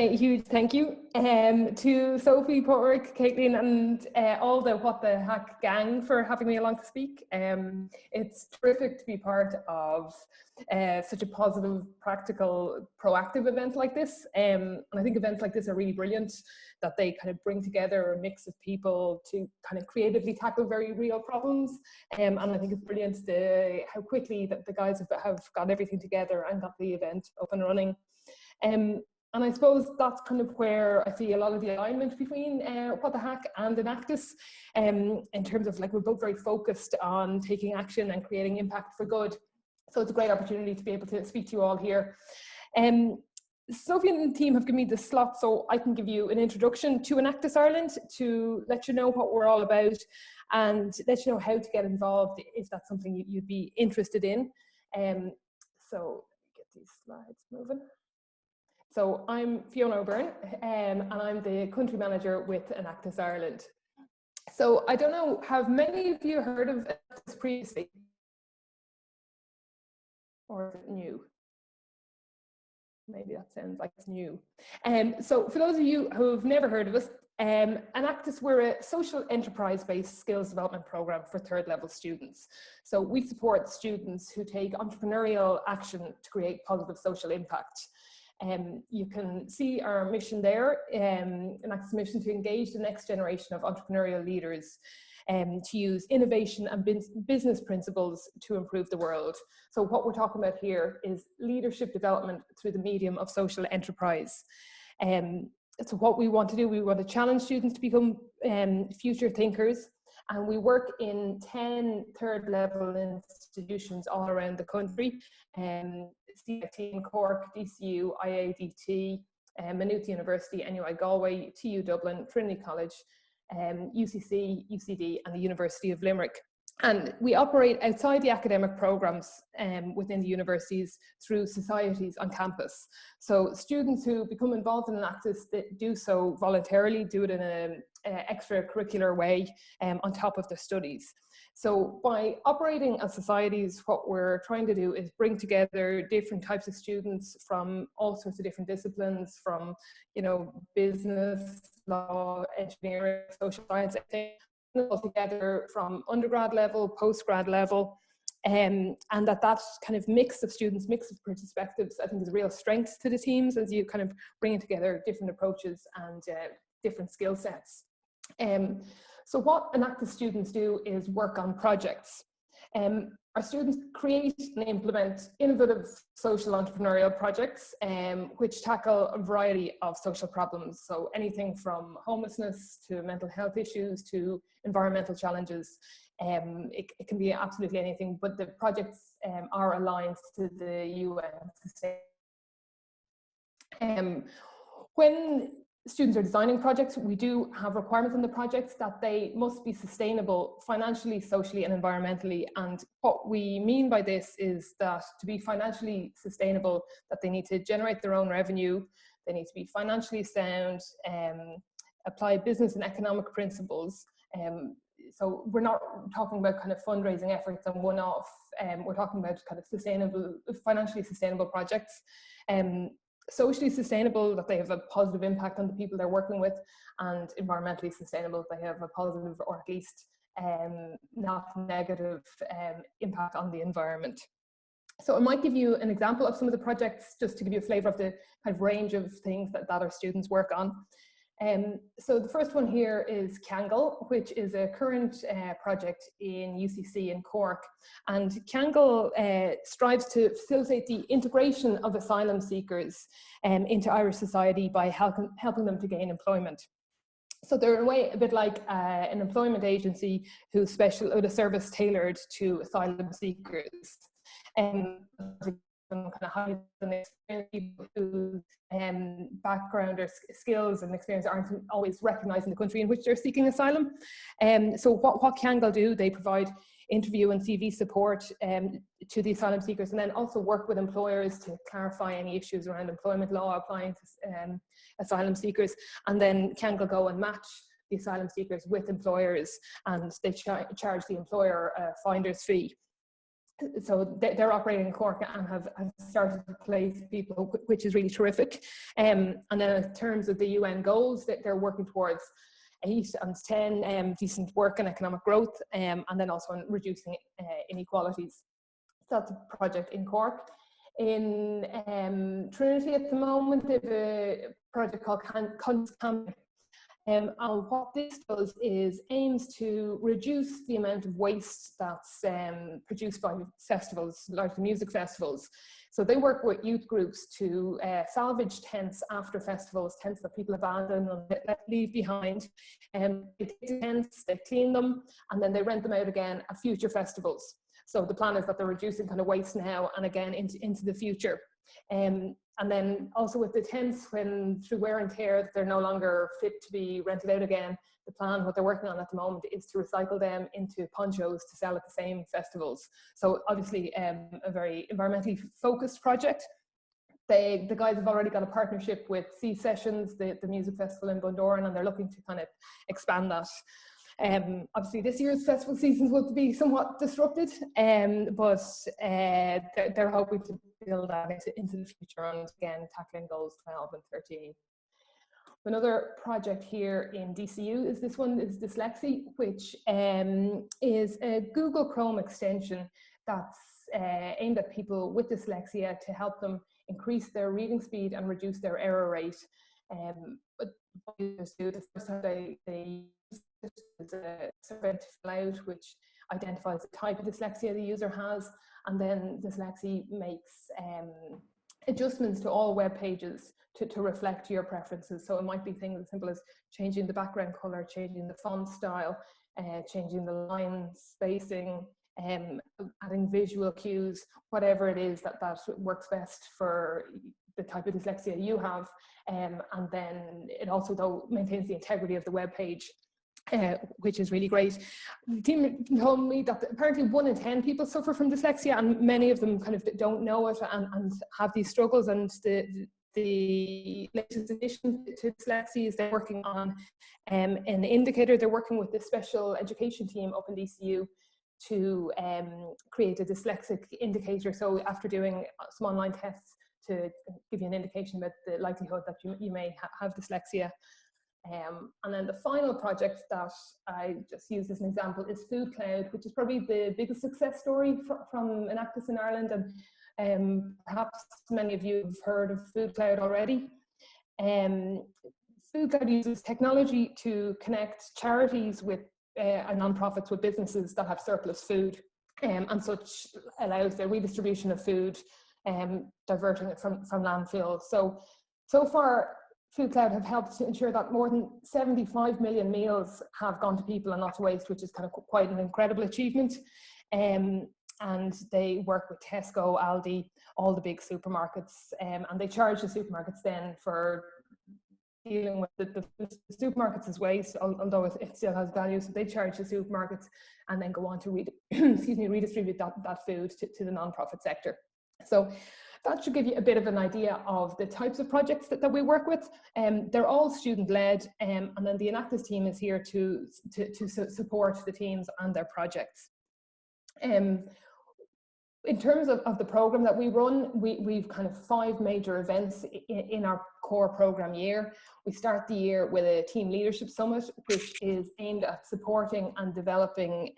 A huge thank you to Sophie, Porrick, Caitlin, and all the What the Hack gang for having me along to speak. It's terrific to be part of such a positive, practical, proactive event like this. And I think events like this are really brilliant, that they kind of bring together a mix of people to kind of creatively tackle very real problems. And I think it's brilliant how quickly that the guys have got everything together and got the event up and running. And I suppose that's kind of where I see a lot of the alignment between What the Hack and Enactus, in terms of like we're both very focused on taking action and creating impact for good. So it's a great opportunity to be able to speak to you all here. Sophie and the team have given me this slot so I can give you an introduction to Enactus Ireland, to let you know what we're all about and let you know how to get involved if that's something you'd be interested in. So get these slides moving. So I'm Fiona O'Byrne, and I'm the country manager with Enactus Ireland. So I don't know, have many of you heard of Enactus previously? Or is it new? Maybe that sounds like it's new. So for those of you who've never heard of us, Enactus, we're a social enterprise-based skills development program for third level students. So we support students who take entrepreneurial action to create positive social impact. You can see our mission there, Enactus' mission to engage the next generation of entrepreneurial leaders to use innovation and business principles to improve the world. So what we're talking about here is leadership development through the medium of social enterprise. So what we want to do, we want to challenge students to become future thinkers, and we work in 10 third level institutions all around the country. CIT in Cork, DCU, IADT, Maynooth University, NUI Galway, TU Dublin, Trinity College, UCC, UCD, and the University of Limerick. And we operate outside the academic programs within the universities through societies on campus. So students who become involved in Enactus do so voluntarily, do it in an extracurricular way on top of their studies. So by operating as societies, what we're trying to do is bring together different types of students from all sorts of different disciplines, from, you know, business, law, engineering, social science, all together from undergrad level, postgrad level, and that kind of mix of students, mix of perspectives, I think is a real strength to the teams as you kind of bring together different approaches and different skill sets. So what Enactus students do is work on projects. Our students create and implement innovative social entrepreneurial projects which tackle a variety of social problems. So anything from homelessness to mental health issues to environmental challenges. It can be absolutely anything, but the projects are aligned to the UN. When students are designing projects, we do have requirements on the projects that they must be sustainable financially, socially, and environmentally. And what we mean by this is that to be financially sustainable, that they need to generate their own revenue, they need to be financially sound, apply business and economic principles. So we're not talking about kind of fundraising efforts and one-off, we're talking about kind of sustainable, financially sustainable projects. Socially sustainable, that they have a positive impact on the people they're working with, and environmentally sustainable, they have a positive or at least not negative impact on the environment. So I might give you an example of some of the projects just to give you a flavour of the kind of range of things that our students work on. So the first one here is Kangol, which is a current project in UCC in Cork. And Kangol strives to facilitate the integration of asylum seekers into Irish society by helping them to gain employment. So they're in a way a bit like an employment agency with a service tailored to asylum seekers. Kind of high people whose background or skills and experience aren't always recognised in the country in which they're seeking asylum. So what Kangol do? They provide interview and CV support to the asylum seekers, and then also work with employers to clarify any issues around employment law applying to asylum seekers. And then Kangol go and match the asylum seekers with employers, and they charge the employer a finder's fee. so they're operating in Cork and have started to place people, which is really terrific. And then in terms of the UN goals that they're working towards 8 and 10, decent work and economic growth, and then also on reducing inequalities. So that's a project in Cork. In Trinity at the moment, they have a project called Camping. And what this does is aims to reduce the amount of waste that's produced by festivals, like the music festivals. So they work with youth groups to salvage tents after festivals, tents that people abandon and leave behind. They take the tents, they clean them, and then they rent them out again at future festivals. So the plan is that they're reducing kind of waste now and again into the future. And then also with the tents, when through wear and tear, they're no longer fit to be rented out again. The plan, what they're working on at the moment, is to recycle them into ponchos to sell at the same festivals. So obviously a very environmentally focused project. The guys have already got a partnership with Sea Sessions, the music festival in Bundoran, and they're looking to kind of expand that. Obviously this year's festival seasons will be somewhat disrupted, but they're hoping to build that into the future and again tackling goals 12 and 13. Another project here in DCU is this one, is Dyslexie, which is a Google Chrome extension that's aimed at people with dyslexia to help them increase their reading speed and reduce their error rate. But what users do, the first time they use it is a survey to fill out, which identifies the type of dyslexia the user has, and then Dyslexie makes adjustments to all web pages to reflect your preferences. So it might be things as simple as changing the background color, changing the font style, changing the line spacing, adding visual cues, whatever it is that works best for the type of dyslexia you have. And then it also though maintains the integrity of the web page, which is really great. The team told me that apparently 1 in 10 people suffer from dyslexia, and many of them kind of don't know it and have these struggles. And the latest addition to Dyslexie is they're working on an indicator. They're working with the special education team up in DCU to create a dyslexic indicator. So after doing some online tests to give you an indication about the likelihood that you may have dyslexia. And then the final project that I just use as an example is Food Cloud, which is probably the biggest success story from Enactus in Ireland. And perhaps many of you have heard of Food Cloud already. Food Cloud uses technology to connect charities with and non-profits with businesses that have surplus food, and such allows the redistribution of food, diverting it from landfill. So far, Food Cloud have helped to ensure that more than 75 million meals have gone to people and not to waste, which is kind of quite an incredible achievement. And they work with Tesco, Aldi, all the big supermarkets, and they charge the supermarkets then for dealing with the supermarkets as waste, although it still has value. So they charge the supermarkets and then go on to redistribute that food to the non-profit sector. So that should give you a bit of an idea of the types of projects that we work with. They're all student-led, and then the Enactus team is here to support the teams and their projects. In terms of the program that we run, we've kind of 5 major events in our core program year. We start the year with a team leadership summit, which is aimed at supporting and developing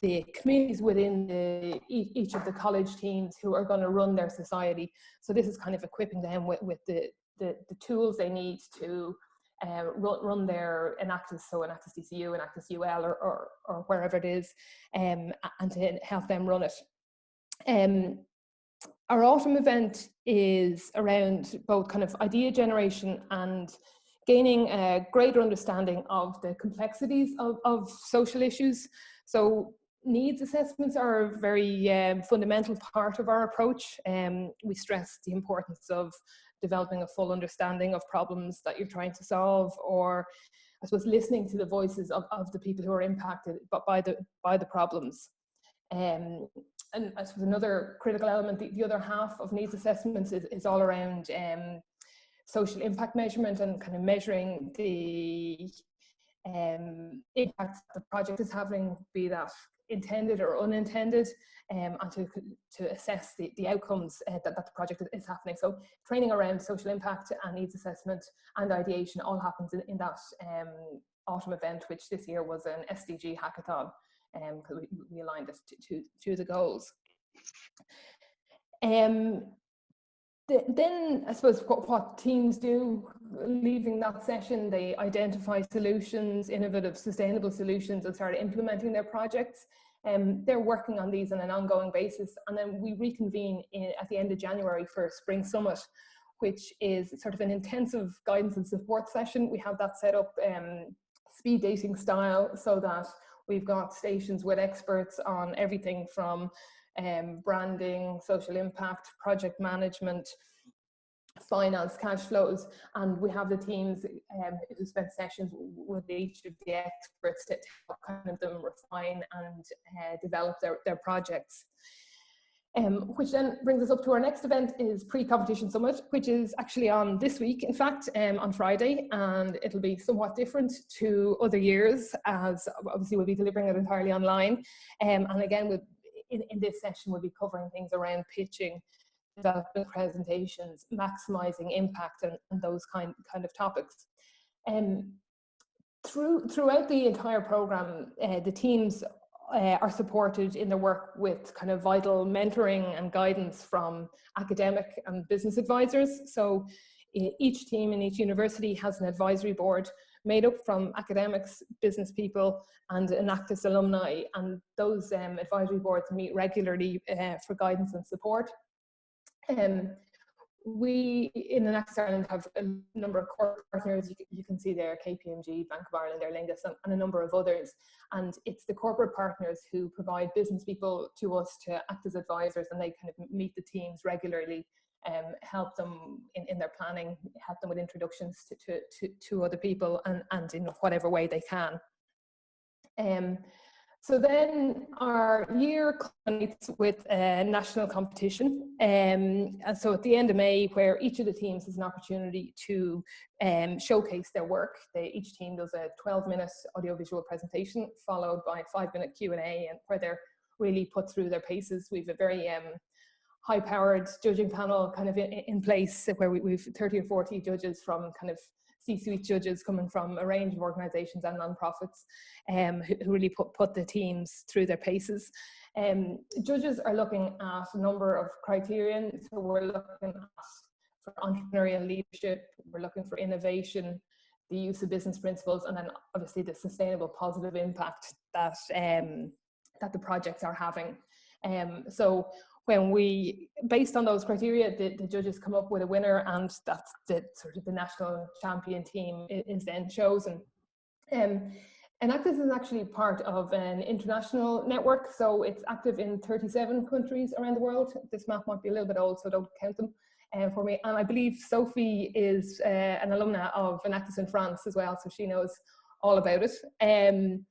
the communities within each of the college teams who are going to run their society. So this is kind of equipping them with the tools they need to run their Enactus, so Enactus DCU, Enactus UL, or wherever it is, and to help them run it. Our autumn event is around both kind of idea generation and gaining a greater understanding of the complexities of social issues. So needs assessments are a very fundamental part of our approach. We stress the importance of developing a full understanding of problems that you're trying to solve, or I suppose listening to the voices of the people who are impacted by the problems. And I suppose another critical element, the other half of needs assessments is all around social impact measurement and kind of measuring the impact the project is having, be that intended or unintended, and to assess the outcomes that the project is happening. So training around social impact and needs assessment and ideation all happens in that autumn event, which this year was an SDG hackathon, because we aligned it to the goals. Then I suppose what teams do, leaving that session, they identify solutions, innovative, sustainable solutions, and start implementing their projects. They're working on these on an ongoing basis, and then we reconvene at the end of January for Spring Summit, which is sort of an intensive guidance and support session. We have that set up speed dating style, so that we've got stations with experts on everything from branding, social impact, project management, finance, cash flows, and we have the teams who spend sessions with each of the experts to help kind of them refine and develop their projects. Which then brings us up to our next event, is Pre-Competition Summit, which is actually on this week, in fact, on Friday, and it'll be somewhat different to other years, as obviously we'll be delivering it entirely online. And again, in this session, we'll be covering things around pitching, developing presentations, maximizing impact, and those kind of topics. Throughout the entire program, the teams are supported in their work with kind of vital mentoring and guidance from academic and business advisors. So each team in each university has an advisory board made up from academics, business people, and Enactus alumni, and those advisory boards meet regularly for guidance and support. We in Enactus Ireland have a number of corporate partners. You can see there KPMG, Bank of Ireland, Aer Lingus, and a number of others. And it's the corporate partners who provide business people to us to act as advisors, and they kind of meet the teams regularly, help them in their planning, help them with introductions to other people, and in whatever way they can. So then our year culminates with a national competition. And so at the end of May, where each of the teams has an opportunity to showcase their work. Each team does a 12-minute audiovisual presentation followed by a 5-minute Q&A, and where they're really put through their paces. We've a very high-powered judging panel kind of in place, where we've 30 or 40 judges from kind of C-suite judges coming from a range of organisations and non-profits, who really put the teams through their paces. Judges are looking at a number of criteria. So we're looking for entrepreneurial leadership, we're looking for innovation, the use of business principles, and then obviously the sustainable positive impact that the projects are having. So when we, based on those criteria, the judges come up with a winner, and that's the sort of the national champion team is then chosen. Enactus is actually part of an international network, so it's active in 37 countries around the world. This map might be a little bit old, so don't count them for me. And I believe Sophie is an alumna of Enactus in France as well, so she knows all about it. And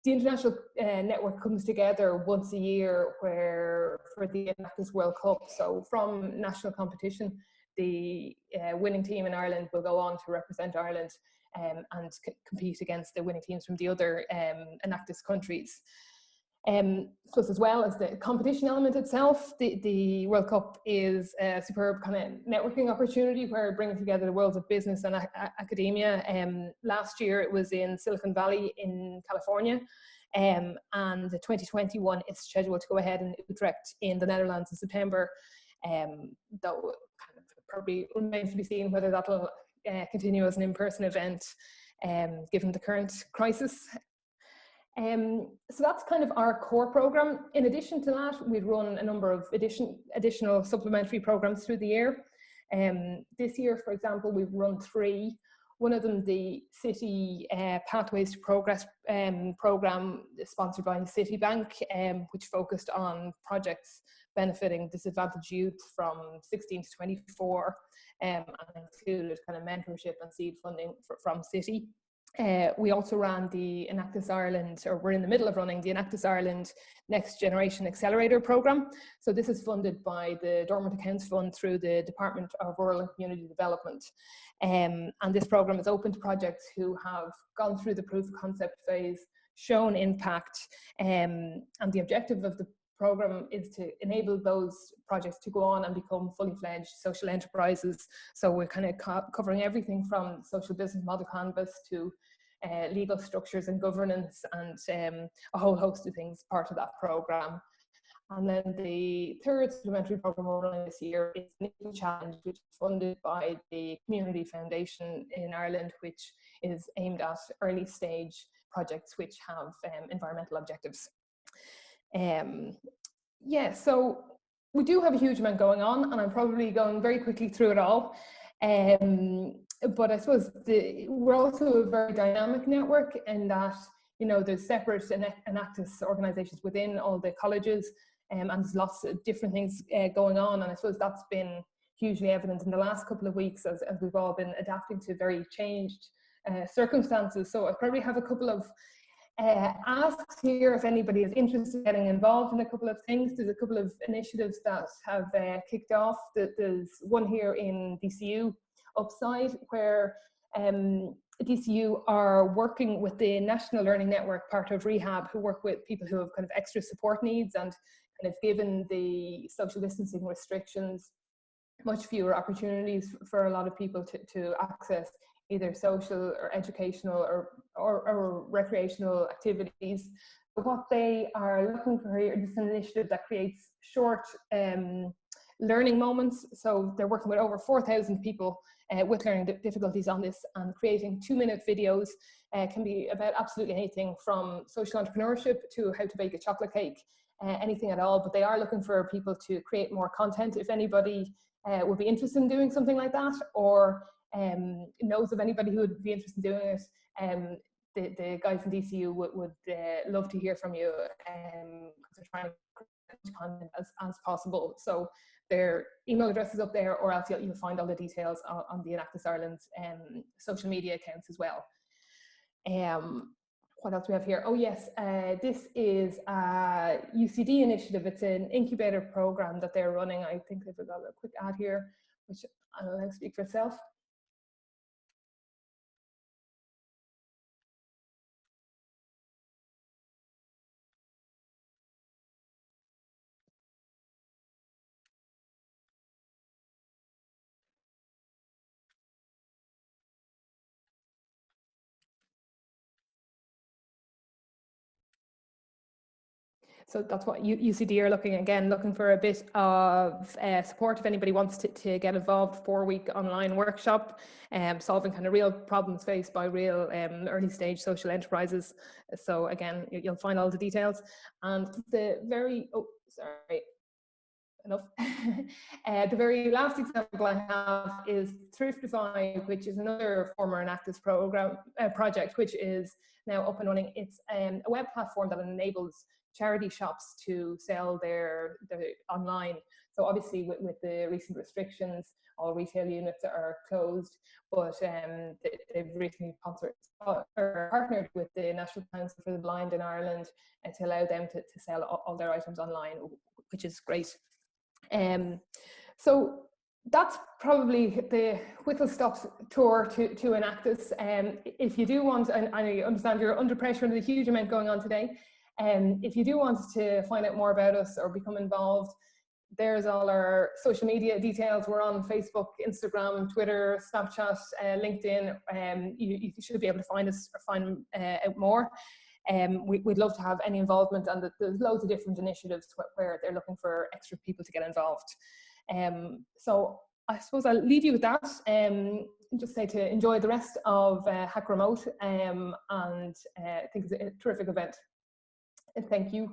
the international network comes together once a year for the Enactus World Cup. So from national competition, the winning team in Ireland will go on to represent Ireland and compete against the winning teams from the other Enactus countries. Plus, as well as the competition element itself, the World Cup is a superb kind of networking opportunity where bringing together the worlds of business and academia. Last year it was in Silicon Valley in California, and the 2021 is scheduled to go ahead in Utrecht in the Netherlands in September. Though kind of probably remains to be seen whether that'll continue as an in-person event, given the current crisis. So that's kind of our core program. In addition to that, we run a number of additional supplementary programs through the year. This year, for example, we've run 3. One of them, the City Pathways to Progress program, sponsored by Citibank, which focused on projects benefiting disadvantaged youth from 16 to 24, and included kind of mentorship and seed funding from City. We also ran the Enactus Ireland, or we're in the middle of running the Enactus Ireland Next Generation Accelerator Programme. So this is funded by the Dormant Accounts Fund through the Department of Rural and Community Development. And this programme is open to projects who have gone through the proof of concept phase, shown impact, and the objective of the program is to enable those projects to go on and become fully fledged social enterprises. So we're kind of covering everything from social business model canvas to legal structures and governance, and a whole host of things part of that program. And then the third supplementary program we're running this year is the New Challenge, which is funded by the Community Foundation in Ireland, which is aimed at early stage projects which have environmental objectives. Yeah, so we do have a huge amount going on, and I'm probably going very quickly through it all. But I suppose we're also a very dynamic network in that, you know, there's separate Enactus organisations within all the colleges, and there's lots of different things going on. And I suppose that's been hugely evident in the last couple of weeks as we've all been adapting to very changed circumstances. So I probably have a couple of asks here if anybody is interested in getting involved in a couple of things. There's a couple of initiatives that have kicked off. There's one here in DCU Upside, where DCU are working with the National Learning Network, part of Rehab, who work with people who have kind of extra support needs, and kind of given the social distancing restrictions, much fewer opportunities for a lot of people to access either social or educational or recreational activities. What they are looking for here is an initiative that creates short learning moments. So they're working with over 4,000 people with learning difficulties on this, and creating 2-minute videos. Can be about absolutely anything from social entrepreneurship to how to bake a chocolate cake, anything at all. But they are looking for people to create more content. If anybody would be interested in doing something like that, or knows of anybody who would be interested in doing it, the guys in DCU would love to hear from you, because they're trying to create as much content as possible. So their email address is up there, or else you'll find all the details on the Enactus Ireland social media accounts as well. What else we have here? Oh yes, this is a UCD initiative. It's an incubator program that they're running. I think they've got a quick ad here, which I'll let speak for itself. So that's what UCD are looking for a bit of support if anybody wants to get involved. 4-week online workshop, solving kind of real problems faced by real early stage social enterprises. So again, you'll find all the details. And the very, the very last example I have is Thriftify, which is another former Enactus program project, which is now up and running. It's a web platform that enables charity shops to sell their online. So obviously with the recent restrictions, all retail units are closed, but they've recently partnered with the National Council for the Blind in Ireland to allow them to sell all their items online, which is great. So that's probably the whistle-stop tour to Enactus. If you do want, and I understand you're under pressure and there's a huge amount going on today, if you do want to find out more about us or become involved, there's all our social media details. We're on Facebook, Instagram, Twitter, Snapchat, LinkedIn. You should be able to find us or find out more. We'd love to have any involvement, and there's loads of different initiatives where they're looking for extra people to get involved. So I suppose I'll leave you with that. Just say to enjoy the rest of HackRemote, and I think it's a terrific event. Thank you.